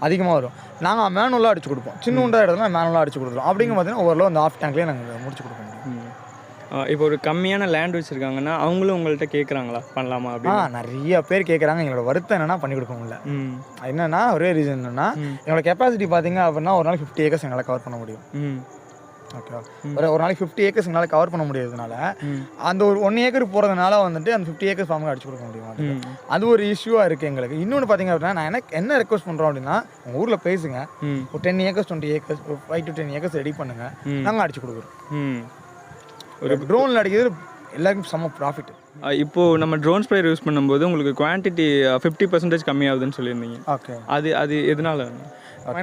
அதிகமாக வரும். நாங்கள் மேனுவலாக அடிச்சு கொடுப்போம். சின்ன உண்டா இடத்துல மேனுவலாக அடிச்சு கொடுத்துருவோம். அப்படிங்க பார்த்தீங்கன்னா ஓரளவு அந்த ஆஃப் டேங்க்லேயே நாங்கள் முடிச்சு கொடுக்க முடியும். இப்போ ஒரு கம்மியான லேண்ட் வச்சுருக்காங்கன்னா அவங்களும் உங்கள்கிட்ட கேட்குறாங்களா பண்ணலாமா அப்படின்னு? நிறைய பேர் கேட்குறாங்க. எங்களோட வருத்தம் என்னன்னா பண்ணி கொடுக்க முடியல. என்னன்னா ஒரே ரீசன் என்னன்னா எங்களோட கெப்பாசிட்டி பார்த்தீங்க அப்படின்னா ஒரு நாளைக்கு 50 ஏக்கர்ஸ் எங்களால் கவர் பண்ண முடியும். ஓகேவா, ஒரு நாளைக்கு 50 ஏக்கர்ஸ் எங்களால் கவர் பண்ண முடியாததுனால அந்த ஒரு 1 ஏக்கர் போகிறதுனால வந்துட்டு அந்த 50 ஏக்கர்ஸ் ஃபார்முக்கு அடிச்சு கொடுக்க முடியும். அது ஒரு இஷ்யூவாக இருக்குது எங்களுக்கு. இன்னொன்று பார்த்தீங்க அப்படின்னா நான் என்ன ரெக்வஸ்ட் பண்ணுறோம் அப்படின்னா உங்கள் ஊரில் பேசுங்க, ஒரு 10 ஏக்கர்ஸ் 20 ஏக்கர்ஸ் ஒரு 5 to 10 ஏக்கர்ஸ் ரெடி பண்ணுங்கள், நாங்கள் அடிச்சு கொடுக்குறோம். ஒரு ட்ரோனில் அடிக்கிறது எல்லாருக்கும் செம்ம ப்ராஃபிட். இப்போது நம்ம ட்ரோன் ஸ்ப்ரேயர் யூஸ் பண்ணும்போது உங்களுக்கு குவான்டிட்டி 50% கம்மியாகுதுன்னு சொல்லியிருந்தீங்க. ஓகே, அது எதனால?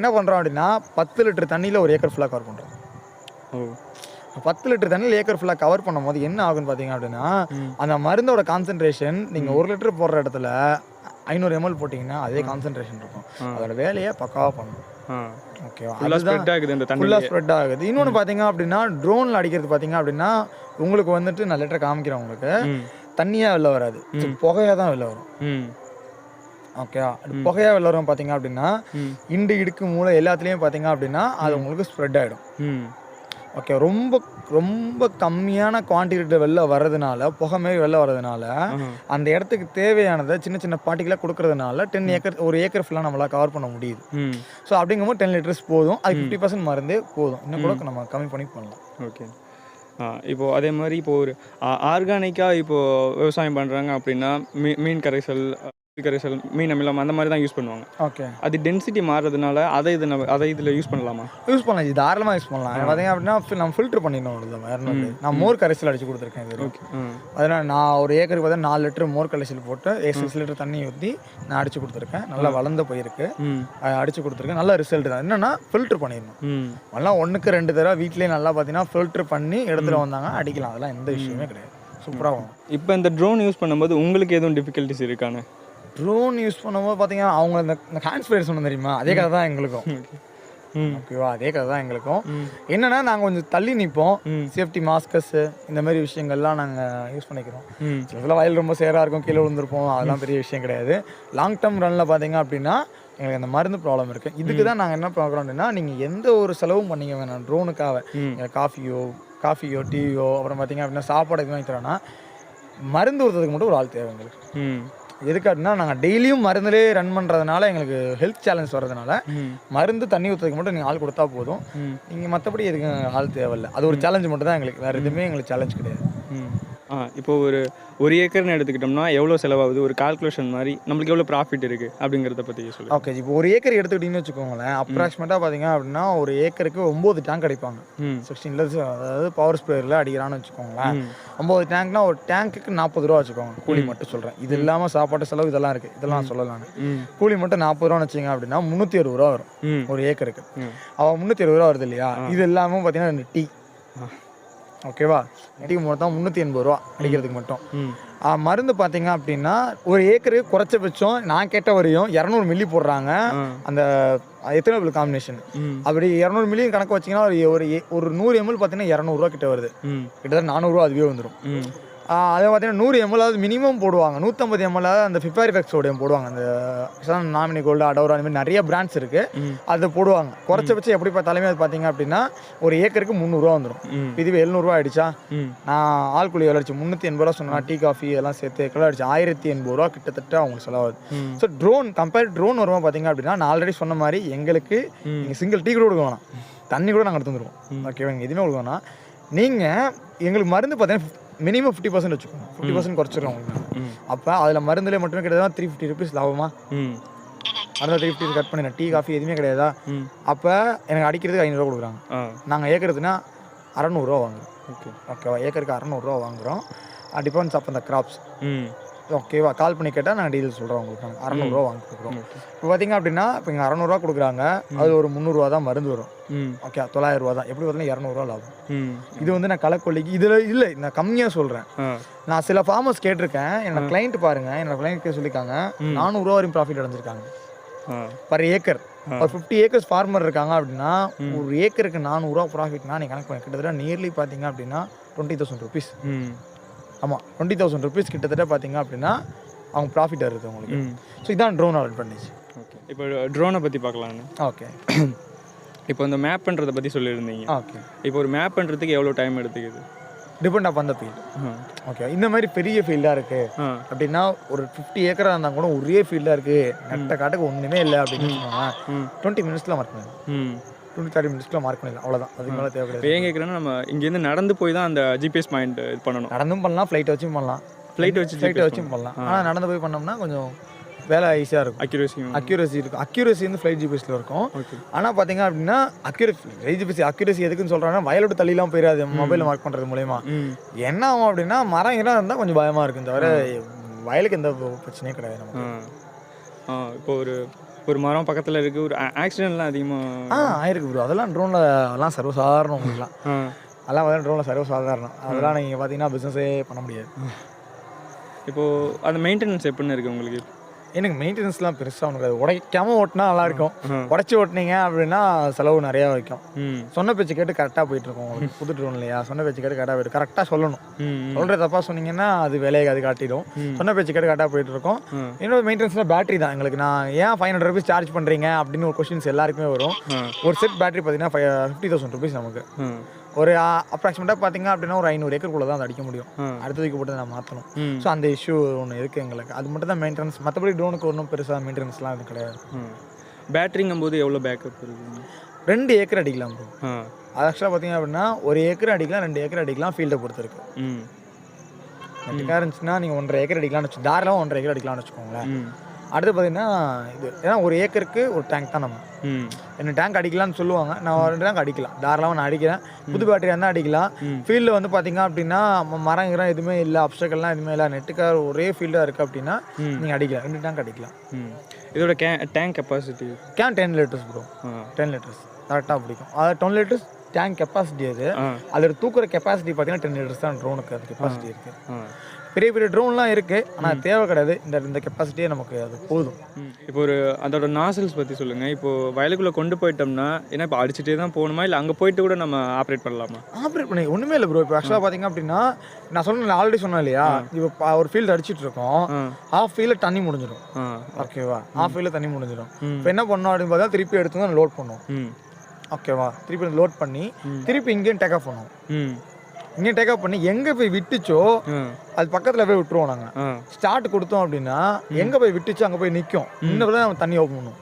என்ன பண்ணுறோம் அப்படின்னா 10 லிட்டர் தண்ணியில் ஒரு ஏக்கர் ஃபுல்லாக கவர் பண்ணுறோம். 10 லிட்டர் தண்ணியில் ஏக்கர் ஃபுல்லாக கவர் பண்ணும் போது என்ன ஆகுன்னு பார்த்தீங்க அப்படின்னா அந்த மருந்தோட கான்சன்ட்ரேஷன் நீங்கள் 1 லிட்டர் போடுற இடத்துல 500 ml போட்டிங்கன்னா அதே கான்சன்ட்ரேஷன் இருக்கும். அதோட வேலையை பக்காவாக பண்ணணும். ஓகேவா, ஃபுல்லாக ஸ்ப்ரெட் ஆகுது. இன்னொன்று பார்த்தீங்க அப்படின்னா ட்ரோனில் அடிக்கிறது பார்த்தீங்க அப்படின்னா உங்களுக்கு வந்துட்டு நான் லெட்டர் காமிக்கிறேன். உங்களுக்கு தண்ணியாக வெளில வராது, புகையாக தான் வெளில வரும். ஓகேவா, புகையாக வெளில வரும் பார்த்தீங்க அப்படின்னா இடுக்கு மூளை எல்லாத்துலேயும் பார்த்தீங்க அப்படின்னா அது உங்களுக்கு ஸ்ப்ரெட் ஆகிடும். ஓகே, ரொம்ப ரொம்ப கம்மியான குவான்டிட்டி வெளில வர்றதுனால புகை மாரி வெளில வர்றதுனால அந்த இடத்துக்கு தேவையானதை சின்ன சின்ன பார்ட்டிகளாக கொடுக்கறதுனால 10 ஏக்கர் ஒரு ஏக்கர் ஃபுல்லாக நம்மளால் கவர் பண்ண முடியுது. ஸோ அப்படிங்கும்போது 10 லிட்டர்ஸ் போதும். அது 50% மருந்தே போதும். இன்னும் கூட நம்ம கம்மி பண்ணி பண்ணலாம். ஓகே, இப்போது அதே மாதிரி இப்போது ஒரு ஆர்கானிக்காக இப்போது விவசாயம் பண்ணுறாங்க அப்படின்னா மீன் கரைசல் கரைசல் மீன் அமிலம் அந்த மாதிரி தான் யூஸ் பண்ணுவாங்க. ஓகே. அது டென்சிட்டி மாறுறதுனால அதை இதில் யூஸ் பண்ணலாமா? யூஸ் பண்ணலாம், இது தாராளமாக யூஸ் பண்ணலாம். பார்த்தீங்க அப்படின்னா நம்ம ஃபில்டர் பண்ணிடணும் இல்லை வேறு ஒன்று. நான் மோர் கரைசல் அடிச்சு கொடுத்துருக்கேன் இது. ஓகே. அதனால் நான் ஒரு ஏக்கருக்கு பார்த்தா 4 லிட்டர் மோர் கரைசல் போட்டு 6 லிட்டர் தண்ணி ஊற்றி நான் அடிச்சு கொடுத்துருக்கேன். நல்லா வளர்ந்த போயிருக்கு, அடிச்சு கொடுத்துருக்கேன். நல்ல ரிசல்ட் தான். என்னன்னா ஃபில்டர் பண்ணிடணும். அதெல்லாம் 1க்கு 2 தடவை வீட்லேயே நல்லா பார்த்தீங்கன்னா ஃபில்டர் பண்ணி எடுத்துகிட்டு வந்தாங்க அடிக்கலாம். அதெல்லாம் எந்த விஷயமே கிடையாது, சூப்பராக வரும். இப்போ இந்த ட்ரோன் யூஸ் பண்ணும்போது உங்களுக்கு எதுவும் டிஃபிகல்ட்டிஸ் இருக்கானே? ட்ரோன் யூஸ் பண்ணும்போது பார்த்தீங்கன்னா அவங்க இந்த ஹேண்ட் ஸ்ப்ரே சொன்ன தெரியுமா, அதே கதை தான் எங்களுக்கும். ஓகேவா, அதே கதை தான் எங்களுக்கும். என்னன்னா நாங்கள் கொஞ்சம் தள்ளி நிற்போம். சேஃப்டி மாஸ்கஸ் இந்த மாதிரி விஷயங்கள்லாம் நாங்கள் யூஸ் பண்ணிக்கிறோம். சில வயல் ரொம்ப சேராக இருக்கும், கீழே விழுந்திருப்போம், அதெல்லாம் பெரிய விஷயம் கிடையாது. லாங் டேர்ம் ரனில் பார்த்தீங்க அப்படின்னா எங்களுக்கு அந்த மருந்து ப்ராப்ளம் இருக்குது. இதுக்கு தான் நாங்கள் என்ன பார்க்குறோம் அப்படின்னா, நீங்கள் எந்த ஒரு செலவும் பண்ணிக்க வேணாம் ட்ரோனுக்காக. காஃபியோ டீயோ அப்புறம் பார்த்தீங்க அப்படின்னா சாப்பாடு எதுவும் வாங்கி தரோன்னா மருந்து ஊற்றுறதுக்கு மட்டும் ஒரு ஆள் தேவை எங்களுக்கு. எதுக்கு அப்படின்னா நாங்கள் டெய்லியும் மருந்துலேயே ரன் பண்ணுறதுனால எங்களுக்கு ஹெல்த் சேலஞ்ச் வர்றதுனால மருந்து தண்ணி ஊற்றுறதுக்கு மட்டும் நீங்கள் ஆள் கொடுத்தா போதும். நீங்கள் மற்றபடி எதுக்கு ஆள் தேவையில்லை. அது ஒரு சேலஞ்சு மட்டும் தான் எங்களுக்கு, வேறு எதுவுமே எங்களுக்கு சேலஞ்ச் கிடையாது. இப்போ ஒரு ஏக்கர்னு எடுத்துக்கிட்டோம்னா எவ்வளோ செலவாகுது, ஒரு கால்குலேஷன் மாதிரி நம்மளுக்கு எவ்வளோ ப்ராஃபிட் இருக்குது அப்படிங்கிறத பற்றி சொல்லி. ஓகே, இப்போ ஒரு ஏக்கர் எடுத்துக்கிட்டிங்கன்னு வச்சுக்கோங்களேன், அப்ராக்சிமேட்டாக பார்த்தீங்க அப்படின்னா ஒரு ஏக்கருக்கு 9 டேங்க் அடிப்பாங்க. 16 அதாவது பவர் ஸ்ப்ரேயரில் அடிக்கிறான்னு வச்சுக்கோங்களேன். 9 டேங்க்னா ஒரு டேங்க்குக்கு 40 ரூபா வச்சுக்கோங்க. கூலி மட்டும் சொல்கிறேன், இது இல்லாமல் சாப்பாட்டு செலவு இதெல்லாம் இருக்குது, இதெல்லாம் சொல்லலாம். கூலி மட்டும் 40 ரூபான்னு வச்சிங்க அப்படின்னா 360 ரூபா வரும் ஒரு ஏக்கருக்கு. அவன் 360 ரூபா வருது இல்லையா, இது இல்லாமல் பார்த்தீங்கன்னா 2 டீ. ஓகேவா, டீ மொத்தம் 380 ரூபா அடிக்கிறதுக்கு மட்டும். மருந்து பார்த்தீங்க அப்படின்னா ஒரு ஏக்கருக்கு குறைச்சபட்சம் நான் கேட்ட வரையும் 200 மில்லி போடுறாங்க. அந்த எத்தனபிள் காம்பினேஷன் அப்படி 200 மில்லி கணக்கு வச்சிங்கன்னா ஒரு 100 ml பார்த்தீங்கன்னா 200 ரூபா கிட்ட வருது. கிட்டத்தட்ட 400 ரூபா அதுவே வந்துடும். அதை பார்த்தீங்கன்னா 100 ml அதாவது மினிமம் போடுவாங்க. 150 ml அந்த ஃபிபாரிஃபெக்ஸோடையும் போடுவாங்க. அந்த நாமினி கோல்டு, அடோரா அந்த மாதிரி நிறைய பிராண்ட்ஸ் இருக்குது, அதை போடுவாங்க. குறைச்சபட்சம் எப்படி பார்த்தாலுமே அது பார்த்தீங்க அப்படின்னா ஒரு ஏக்கருக்கு 300 ரூபா வந்துடும். இதுவே 700 ரூபா ஆயிடுச்சா, நான் ஆள் கூலி அடிச்சு 380 ரூபா சொன்னா, டீ காஃபி எல்லாம் சேர்த்து எல்லாம் அடிச்சு 1080 ரூபா கிட்டத்தட்ட அவங்களுக்கு செலவாகுது. ஸோ ட்ரோன் வரும்போது பார்த்தீங்க அப்படின்னா நான் ஆல்ரெடி சொன்ன மாதிரி எங்களுக்கு நீங்கள் சிங்கிள் டீ கூட கொடுக்க வேணாம், தண்ணி கூட நாங்கள் எடுத்து வந்துடுவோம். ஓகேவா, எதுவுமே கொடுக்க வேணாம். நீங்கள் எங்களுக்கு மருந்து பார்த்தீங்கன்னா மினிமம் 50% வச்சுக்கோங்க, 50% குறைச்சிடும் உங்களுக்கு. அப்போ அதில் மருந்துலேயே மட்டுமே கிட்டத்தட்ட 350 ருபீஸ் லாபமா, மருந்து 350 கட் பண்ணிடுறேன். டீ காஃபி எதுவுமே கிடையாதா. அப்போ எனக்கு அடிக்கிறதுக்கு 500 ரூபா கொடுக்குறாங்க. நாங்கள் ஏக்கருக்குன்னா 600 ரூபா வாங்குறோம். ஓகேவா, ஏக்கருக்கு 600 ரூபா வாங்குகிறோம். டிபெண்ட்ஸ் அப்போ இந்த கிராப்ஸ். ஓகேவா, கால் பண்ணி கேட்டால் நாங்கள் டீட்டெயில் சொல்கிறோம் உங்களுக்கு. 600 ரூபா வாங்கி கொடுக்குறோம். இப்போ பார்த்தீங்க அப்படின்னா இப்போ இங்கே 600 ரூபா கொடுக்குறாங்க, அது ஒரு 300 ரூபா தான் மருந்து வரும். ஓகே, 900 ரூபா தான். எப்படி பார்த்தீங்கன்னா 200 ரூபா லாபம். இது வந்து நான் களைக்கொல்லிக்கு இதில் இல்லை, நான் கம்மியாக சொல்கிறேன். நான் சில ஃபார்மர்ஸ் கேட்டிருக்கேன், என்னோட கிளைண்ட் பாருங்கள், என்னோட கிளைண்ட் சொல்லியிருக்காங்க 400 ரூபா வரையும் ப்ராஃபிட் அடைஞ்சிருக்காங்க பர் ஏக்கர். ஒரு 50 ஏக்கர்ஸ் ஃபார்மர் இருக்காங்க அப்படின்னா ஒரு ஏக்கருக்கு 400 ரூபா ப்ராஃபிட்னா நீங்கள் கணக்கு பண்ணி கிட்டத்தட்ட நியர்லி பார்த்தீங்க அப்படின்னா 20,000 ருபீஸ். ஆமாம், 20,000 ருபீஸ் கிட்டத்தட்ட பார்த்தீங்க அப்படின்னா அவங்க ப்ராஃபிட் வருது உங்களுக்கு. ஸோ இதான் ட்ரோன் அட்வான்டேஜ். ஓகே, இப்போ ட்ரோனை பற்றி பார்க்கலான்னு. ஓகே, இப்போ இந்த மேப் பண்ணுறதை பற்றி சொல்லியிருந்தீங்க. ஓகே, இப்போ ஒரு மேப் பண்ணுறதுக்கு எவ்வளோ டைம் எடுத்துக்குது? டிபெண்ட் ஆஃப் அந்த ஃபீல்டு. ஓகே, இந்த மாதிரி பெரிய ஃபீல்டாக இருக்குது அப்படின்னா ஒரு 50 ஏக்கராக இருந்தால் கூட ஒரே ஃபீல்டாக இருக்குது, நெட்ட காட்டுக்கு ஒன்றுமே இல்லை அப்படின்னு சொன்னாங்க 20 மினிட்ஸில் மார்க் பண்ணலாம், 20-30 மினிட்ஸ்க்குள்ள மார்க் பண்ணிடலாம், அவ்வளோதான். அதுக்கு மேலே தேவைப்படுது. ஏன் கேட்குறேன்னா நம்ம இங்கேருந்து நடந்து போய் தான் அந்த ஜிபிஎஸ் பாயிண்ட் இது பண்ணணும். நடந்தும் பண்ணலாம், ஃப்ளைட் வச்சும் பண்ணலாம். ஃப்ளைட் வச்சும் பண்ணலாம். ஆனால் நடந்து போய் பண்ணோம்னா கொஞ்சம் வேலை ஈஸியாக இருக்கும். அக்யூரசி இருக்கும். அக்யூரசி வந்து ஃப்ளைட் ஜிபிஎஸ்ல இருக்கும். ஆனால் பார்த்தீங்க அப்படின்னா ஃப்ளைட் ஜிபிஎஸ் அக்யூரசி எதுக்குன்னு சொல்கிறாங்கன்னா வயலோட தள்ளிலாம் போயிடாது மொபைலில் மார்க் பண்ணுறது மூலயமா. என்ன ஆகும் அப்படின்னா மரம் எல்லாம் இருந்தால் கொஞ்சம் பயமாக இருக்கும், தவிர வயலுக்கு எந்த பிரச்சனையும் கிடையாது நமக்கு. இப்போ ஒரு மரம் பக்கத்தில் இருக்குது, ஒரு ஆக்சிடென்ட்லாம் அதிகமாக ஆயிருக்கு ப்ரோ. அதெல்லாம் ட்ரோனில் அதெல்லாம் சர்வசாதாரணம் உங்களுக்குலாம். அதெல்லாம் ட்ரோனில் சர்வசாதாரணம். அதெல்லாம் நீங்கள் பார்த்தீங்கன்னா பிஸ்னஸே பண்ண முடியாது. இப்போது அந்த மெயின்டெனன்ஸ் எப்படின்னு இருக்குது உங்களுக்கு? எனக்கு மெயின்டெனன்ஸ்லாம் பெருசாக ஒன்று கிடையாது. உடைக்காமல் ஓட்டினா நல்லாயிருக்கும். உடச்சி ஓட்டினீங்க அப்படின்னா செலவு நிறையா வைக்கும். சொன்ன பேச்சு கேட்டு கரெக்டாக போயிட்டுருக்கோம். உங்களுக்கு புது ட்ரோன் இல்லையா, சொன்ன பேச்சு கேட்டு கரெக்டாக போயிட்டு கரெக்டாக சொல்லணும். சொல்கிற தப்பாக சொன்னீங்கன்னா அது வேலையை அது காட்டிடும். சொன்ன பேச்சு கேட்டு கரெக்டாக போயிட்டுருக்கோம். இன்னொரு மெயின்டெனன்ஸில் பேட்டரி தான் எங்களுக்கு. நான் ஏன் 500 ருபீஸ் சார்ஜ் பண்ணுறீங்க அப்படின்னு ஒரு கொஸ்டின்ஸ் எல்லாருக்குமே வரும். ஒரு செட் பேட்டரி பார்த்தீங்கன்னா 50,000 ருபீஸ் நமக்கு. ஒரு அப்ராக்சிமேட்டாக பார்த்தீங்க அப்படின்னா ஒரு 500 ஏக்கருக்குள்ளே தான் அதை அடிக்க முடியும். அடுத்ததுக்கு போட்டு நான் மாற்றணும். ஸோ அந்த இஷ்யூ ஒன்று இருக்குது எங்களுக்கு. அது மட்டும் தான் மெயின்டெனன்ஸ். மற்றபடி ட்ரோனுக்கு ஒன்றும் பெருசாக மெயின்டெனன்ஸ்லாம் இது கிடையாது. பேட்டரிங்கும் போது எவ்வளோ பேக்கப் இருக்குது? 2 ஏக்கர் அடிக்கலாம் ப்ரோ. அது ஆக்சுவலாக பார்த்தீங்க அப்படின்னா 1 ஏக்கர் அடிக்கலாம், 2 ஏக்கர் அடிக்கலாம், ஃபீல்டை பொறுத்து இருக்கு. நெட்டுக்காக இருந்துச்சுன்னா நீங்கள் 1.5 ஏக்கர் அடிக்கலாம்னு வச்சு தாராளமாக 1.5 ஏக்கர் அடிக்கலாம்னு வச்சுக்கோங்களேன். அடுத்து பார்த்தீங்கன்னா இது ஏன்னா 1 ஏக்கருக்கு ஒரு டேங்க் தான் நம்ம என்ன டேங்க் அடிக்கலாம்னு சொல்லுவாங்க. நான் 2 டேங்க் அடிக்கலாம் தாராளமாக, நான் அடிக்கிறேன். புது பேட்டரியாக இருந்தால் அடிக்கலாம். ஃபீல்டில் வந்து பார்த்தீங்க அப்படின்னா மரங்கிறம் எதுவுமே இல்லை, அப்ஸ்டக்கல்லாம் எதுவுமே இல்லை, நெட்டுக்காக ஒரே ஃபீல்டாக இருக்குது அப்படின்னா நீங்கள் அடிக்கலாம், 2 டேங்க் அடிக்கலாம். இதோட tank capacity 10 litres bro. 10 litres கரெக்டாக பிடிக்கும். அதாவது 10 லிட்டர்ஸ் டேங்க் கெப்பாசிட்டி. அது அதில் தூக்குற கெப்பாசிட்டி பார்த்தீங்கன்னா 10 லிட்டர்ஸ் தான் ட்ரோனுக்கு அது கெப்பாசிட்டி இருக்குது. பெரிய பெரிய ட்ரோன்லாம் இருக்குது, ஆனால் தேவை கிடையாது. இந்த கெப்பாசிட்டியே நமக்கு அது போதும். இப்போ ஒரு அதோட நாசல்ஸ் பற்றி சொல்லுங்கள். இப்போது வயலுக்குள்ளே கொண்டு போயிட்டோம்னா ஏன்னா இப்போ அடிச்சுட்டே தான் போகணுமா, இல்லை அங்கே போயிட்டு கூட நம்ம ஆப்ரேட் பண்ணலாமா? ஆப்ரேட் பண்ணி ஒன்றுமே இல்லை ப்ரோ. இப்போ ஆக்சுவலாக பார்த்தீங்க அப்படின்னா நான் சொன்னேன், ஆல்ரெடி சொன்னேன் இல்லையா, இப்போ ஒரு ஃபீல்டு அடிச்சுட்டு இருக்கோம், ஹாஃப் ஃபீல்டில் தண்ணி முடிஞ்சிடும். ஓகேவா, ஹாஃப் ஃபீல்டில் தண்ணி முடிஞ்சிடும். இப்போ என்ன பண்ணோம் அப்படின்னு பார்த்தா திருப்பி எடுத்து தான் லோட் பண்ணுவோம். ஓகேவா, திருப்பி லோட் பண்ணி திருப்பி இங்கேயும் டேக் ஆஃப் பண்ணுவோம். இங்கேயும் டேக் ஆஃப் பண்ணி எங்கே போய் விட்டுச்சோ அது பக்கத்தில் போய் விட்டுருவோம். நாங்கள் ஸ்டார்ட் கொடுத்தோம் அப்படின்னா எங்கே போய் விட்டுச்சோ அங்கே போய் நிற்கும். இன்னும் நம்ம தண்ணி ஓப்பன் பண்ணுவோம்.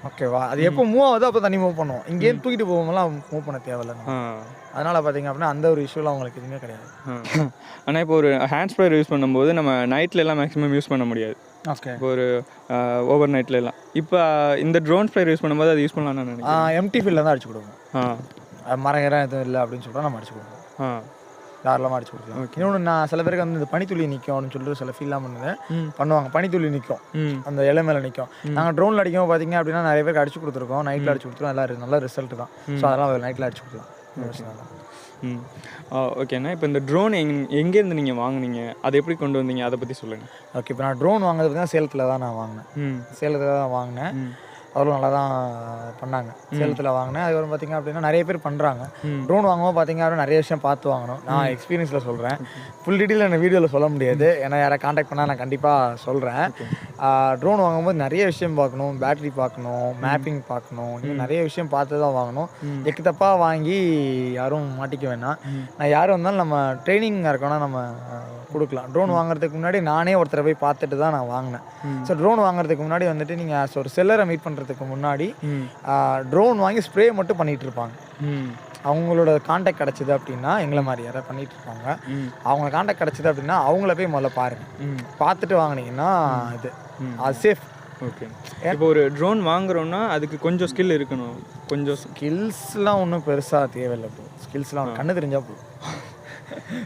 ஓகேவா, அது எப்போ மூவ் ஆகுதோ அப்போ தண்ணி மூவ் பண்ணுவோம். இங்கேயும் தூக்கிட்டு போகும்போதெல்லாம் மூவ் பண்ண தேவையில்லை. அதனால் பார்த்தீங்க அப்படின்னா அந்த ஒரு இஷ்யூலாம் அவங்களுக்கு எதுவுமே கிடையாது. ஆனால் இப்போ ஒரு ஹேண்ட் ஸ்ப்ரேயர் யூஸ் பண்ணும்போது நம்ம நைட்ல எல்லாம் மேக்ஸிமம் யூஸ் பண்ண முடியாது. ஓகே, இப்போ ஒரு ஓவர் நைட்ல எல்லாம் இப்போ இந்த ட்ரோன் ஸ்ப்ரேயர் யூஸ் பண்ணும்போது அது யூஸ் பண்ணலாம்னு நான் நினைக்கிறேன். எம்டி ஃபீல்டில் தான் அடிச்சு கொடுப்போம். மரம் எதுவும் இல்லை அப்படின்னு சொல்லிட்டு நம்ம அடிச்சு கொடுப்போம். தாராளமாக அடிச்சு கொடுக்கலாம். இன்னொன்று நான் சில பேருக்கு வந்து இந்த பனித்துளி நிற்கும் அப்படின்னு சொல்லிட்டு சில ஃபீல்லாம் பண்ணுவாங்க. பனித்துளி நிற்கும், அந்த இலை மேலே நிற்கும். நாங்கள் ட்ரோனில் அடிக்கும் பார்த்தீங்க அப்படின்னா நிறைய பேருக்கு அடிச்சு கொடுத்துருக்கோம். நைட்டில் அடிச்சு கொடுத்துருவோம். எல்லாம் நல்ல ரிசல்ட் தான். ஸோ அதெல்லாம் நைட்டில் அடிச்சு கொடுக்கலாம். ஓகேண்ணா, இப்போ இந்த ட்ரோன் எங்கேருந்து நீங்கள் வாங்குனீங்க, அதை எப்படி கொண்டு வந்தீங்க, அதை பற்றி சொல்லுங்கள். ஓகே, இப்போ நான் ட்ரோன் வாங்குறது பார்த்தீங்கன்னா சேலத்தில் தான் நான் வாங்கினேன். சேலத்தில் தான் வாங்கினேன். அவரும் நல்லா தான் பண்ணாங்க. சேலத்தில் வாங்கினேன். அதுக்கப்புறம் பார்த்தீங்க அப்படின்னா நிறைய பேர் பண்ணுறாங்க. ட்ரோன் வாங்கும்போது பார்த்தீங்க அப்படின்னா நிறைய விஷயம் பார்த்து வாங்கணும். நான் எக்ஸ்பீரியன்ஸில் சொல்கிறேன். ஃபுல் டீட்டெயில் என்ன வீடியோவில் சொல்ல முடியாது, ஏன்னா யாரை காண்டாக்ட் பண்ணால் நான் கண்டிப்பாக சொல்கிறேன். ட்ரோன் வாங்கும்போது நிறைய விஷயம் பார்க்கணும். பேட்டரி பார்க்கணும், மேப்பிங் பார்க்கணும், இன்னும் நிறைய விஷயம் பார்த்து தான் வாங்கணும். எக்கு தப்பாக வாங்கி யாரும் மாட்டிக்க வேணாம். நான் யாரும் வந்தாலும் நம்ம ட்ரைனிங்காக இருக்கோன்னா நம்ம கொடுக்கலாம். ட்ரோன் வாங்குறதுக்கு முன்னாடி நானே ஒருத்தரை போய் பார்த்துட்டு தான் நான் வாங்கினேன். ஸோ ட்ரோன் வாங்குறதுக்கு முன்னாடி வந்துட்டு நீங்கள் ஒரு செல்லரை மீட் பண்ணுறதுக்கு முன்னாடி ட்ரோன் வாங்கி ஸ்ப்ரே மட்டும் பண்ணிகிட்டு இருப்பாங்க. அவங்களோட கான்டாக்ட் கிடச்சிது அப்படின்னா எங்களை மாதிரி யாராவது பண்ணிகிட்டு இருப்பாங்க. அவங்க கான்டாக்ட் கிடச்சிது அப்படின்னா அவங்கள போய் முதல்ல பாருங்கள். பார்த்துட்டு வாங்கினீங்கன்னா இது அது சேஃப். ஓகே, இப்போ ஒரு ட்ரோன் வாங்குறோன்னா அதுக்கு கொஞ்சம் ஸ்கில் இருக்கணும். கொஞ்சம் ஸ்கில்ஸ்லாம் ஒன்றும் பெருசாக தேவையில்லை. ஸ்கில்ஸ்லாம் கண்ணு தெரிஞ்சால் போதும்.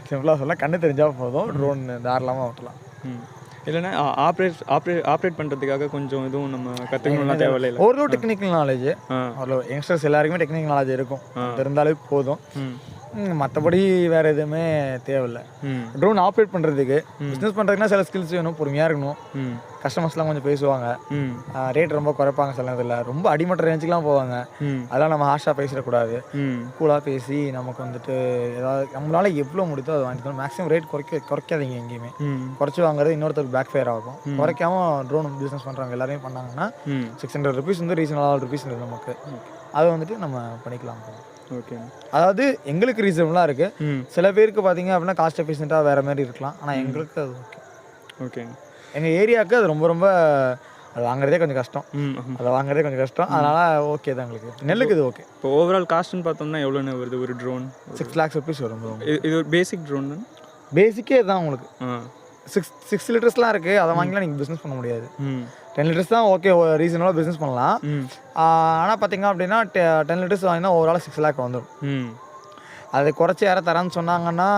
சிம்பிளாக சொல்ல கண்ணு தெரிஞ்சால் போதும். ட்ரோன் தாராளமாக ஓட்டலாம். இல்லைன்னா ஆப்ரேட் பண்ணுறதுக்காக கொஞ்சம் இதுவும் நம்ம கற்றுக்கணும்லாம் தேவையில்லை. ஓரளவு டெக்னிக்கல் நாலேஜ், ஓரளவு யங்ஸ்டர்ஸ் எல்லாருக்குமே டெக்னிக்கல் நாலேஜ் இருக்கும். இருந்தாலே போதும். மற்றபடி வேறு எதுவுமே தேவையில்லை. ட்ரோன் ஆப்ரேட் பண்ணுறதுக்கு பிஸ்னஸ் பண்ணுறதுக்குனா சில ஸ்கில்ஸ் வேணும். பொறுமையாக இருக்கணும். கஸ்டமர்ஸ்லாம் கொஞ்சம் பேசுவாங்க, ரேட் ரொம்ப குறைப்பாங்க. சில இதில் ரொம்ப அடிமட்ட ரேஞ்சுக்கெலாம் போவாங்க. அதெல்லாம் நம்ம ஹார்ஷாக பேசிடக்கூடாது. கூலாக பேசி நமக்கு வந்துட்டு ஏதாவது நம்மளால எவ்வளோ முடியுதோ அதை வாங்கிக்கணும். மேக்ஸிமம் ரேட் குறைக்காதீங்க எங்கேயுமே. குறைச்சி வாங்குறது இன்னொருத்தருக்கு பேக் ஃபயர் ஆகும். குறைக்காம ட்ரோன் பிஸ்னஸ் பண்ணுறவங்க எல்லாருமே பண்ணாங்கன்னா 600 ருபீஸ் வந்து ரீசனபிள் ருபீஸ் நமக்கு. அதை வந்துட்டு நம்ம பண்ணிக்கலாம். ஓகே, அதாவது எங்களுக்கு ரீசனபிளாக இருக்குது. சில பேருக்கு பார்த்தீங்க அப்படின்னா காஸ்ட் எஃபிஷியண்ட்டாக வேறு மாதிரி இருக்கலாம். ஆனால் எங்களுக்கு அது ஓகே. ஓகே, எங்கள் ஏரியாவுக்கு அது ரொம்ப ரொம்ப அது வாங்குறதே கொஞ்சம் கஷ்டம். அதை வாங்குறதே கொஞ்சம் கஷ்டம். அதனால் ஓகே தான் எங்களுக்கு. நெல்லுக்கு இது ஓகே. இப்போ ஓவரால் காஸ்ட்னு பார்த்தோம்னா எவ்வளோன்னு வருது ஒரு ட்ரோன்? 6 lakhs ருபீஸ் வரும். இது ஒரு பேசிக் ட்ரோன் தான். பேசிக்கே தான் உங்களுக்கு 6 லிட்டர்ஸ்லாம் இருக்குது. அதை வாங்கிலாம் நீங்கள் பிஸ்னஸ் பண்ண முடியாது. 10 லிட்டர்ஸ் தான் ஓகே, ரீசனபிளாக பிஸ்னஸ் பண்ணலாம். ஆனால் பார்த்தீங்க அப்படின்னா 10 லிட்டர்ஸ் வாங்கினா ஓவரால் 6 lakh வந்துடும். அது குறைச்சி யாரை தரான்னு சொன்னாங்கன்னா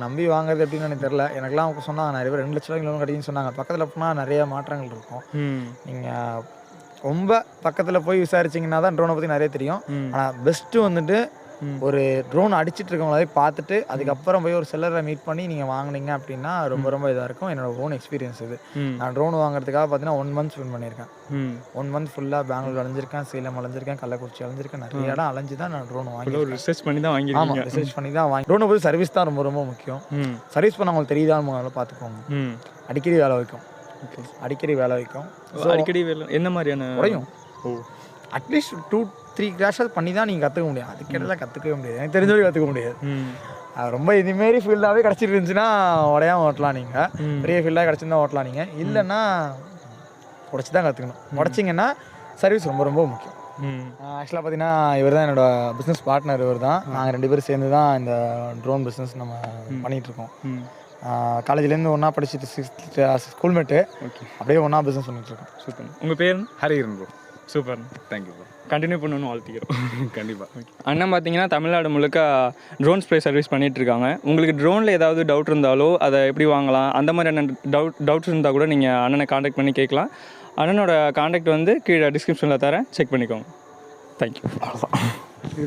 நம்பி வாங்குறது எப்படின்னு எனக்கு தெரில. எனக்குலாம் சொன்னாங்க நிறைய பேர் 2 லட்ச ரூபாய்க்கு லோன் கிடைக்குன்னு சொன்னாங்க. பக்கத்தில் போனால் நிறைய மாற்றங்கள் இருக்கும். நீங்கள் ரொம்ப பக்கத்தில் போய் விசாரிச்சிங்கன்னா தான் ட்ரோனை பற்றி நிறைய தெரியும். ஆனால் பெஸ்ட்டு வந்துட்டு ஒரு ட்ரோன் அடிச்சுட்டு இருக்கவங்களே பார்த்துட்டு அதுக்கப்புறம் போய் ஒரு செல்லரை மீட் பண்ணி நீங்கள் வாங்கினீங்க அப்படின்னா ரொம்ப ரொம்ப இதாக இருக்கும். என்னோட ஓன் எக்ஸ்பீரியன்ஸ் இது. நான் ட்ரோன் வாங்குறதுக்காக பார்த்தீங்கன்னா 1 month ஸ்பெண்ட் பண்ணியிருக்கேன். 1 month ஃபுல்லாக பெங்களூர் அலைஞ்சிருக்கேன், சேலம் அலைஞ்சிருக்கேன், கள்ளக்குறிச்சி அலைஞ்சிருக்கேன். நிறைய இடம் அலைஞ்சு தான் நான் ட்ரோன் வாங்கி ரிசர்ச் பண்ணி தான் வாங்கி. ஆமாம், ரிசர்ச் பண்ணி தான் வாங்கி. ட்ரோனை போய் சர்வீஸ் தான் ரொம்ப ரொம்ப முக்கியம். சர்வீஸ் பண்ண அவங்களுக்கு தெரியுதான்னு முதல்ல பார்த்துக்கோங்க. அடிக்கடி வேலை வைக்கும். அடிக்கடி வேலை வைக்கும். அடிக்கடி வேலை என்ன மாதிரியான உடையும்? அட்லீஸ்ட் 2-3 கிராஷாவது பண்ணி தான் நீங்கள் கற்றுக்க முடியும். அதுக்கிட்ட கற்றுக்கவே முடியாது. எனக்கு தெரிஞ்ச வரைக்கும் கற்றுக்க முடியாது. ரொம்ப இதுமாரி ஃபீல்டாகவே கிடச்சிட்டு இருந்துச்சுன்னா உடையாமல் ஓட்டலாம். நீங்கள் பெரிய ஃபீல்டாக கிடச்சிருந்தா ஓட்டலாம். நீங்கள் இல்லைன்னா உடச்சி தான் கற்றுக்கணும். உடச்சிங்கன்னா சர்வீஸ் ரொம்ப ரொம்ப முக்கியம். ஆக்சுவலாக பார்த்தீங்கன்னா இவர் தான் என்னோட பிஸ்னஸ் பார்ட்னர். இவர் தான். நாங்கள் 2 பேரும் சேர்ந்து தான் இந்த ட்ரோன் பிஸ்னஸ் நம்ம பண்ணிகிட்ருக்கோம். காலேஜ்லேருந்து ஒன்றா படிச்சுட்டு 6th ஸ்கூல்மேட்டு. ஓகே, அப்படியே ஒன்றா பிஸ்னஸ் பண்ணிகிட்ருக்கோம். சூப்பர். உங்கள் பேர்? Hariharan bro. Super, thank you bro. Continue பண்ணணும்னு வாழ்த்துக்கிறோம். கண்டிப்பாக. அண்ணன் பார்த்தீங்கன்னா தமிழ்நாடு முழுக்க ட்ரோன் ஸ்ப்ரே சர்வீஸ் பண்ணிகிட்ருக்காங்க. உங்களுக்கு ட்ரோனில் ஏதாவது டவுட் இருந்தாலோ அதை எப்படி வாங்கலாம் அந்த மாதிரியான டவுட்ஸ் இருந்தால் கூட நீங்கள் அண்ணனை காண்டாக்ட் பண்ணி கேட்கலாம். அண்ணனோட காண்டாக்ட் வந்து கீழே டிஸ்கிரிப்ஷனில் தரேன், செக் பண்ணிக்கோங்க. தேங்க்யூ. அவ்வளோதான்.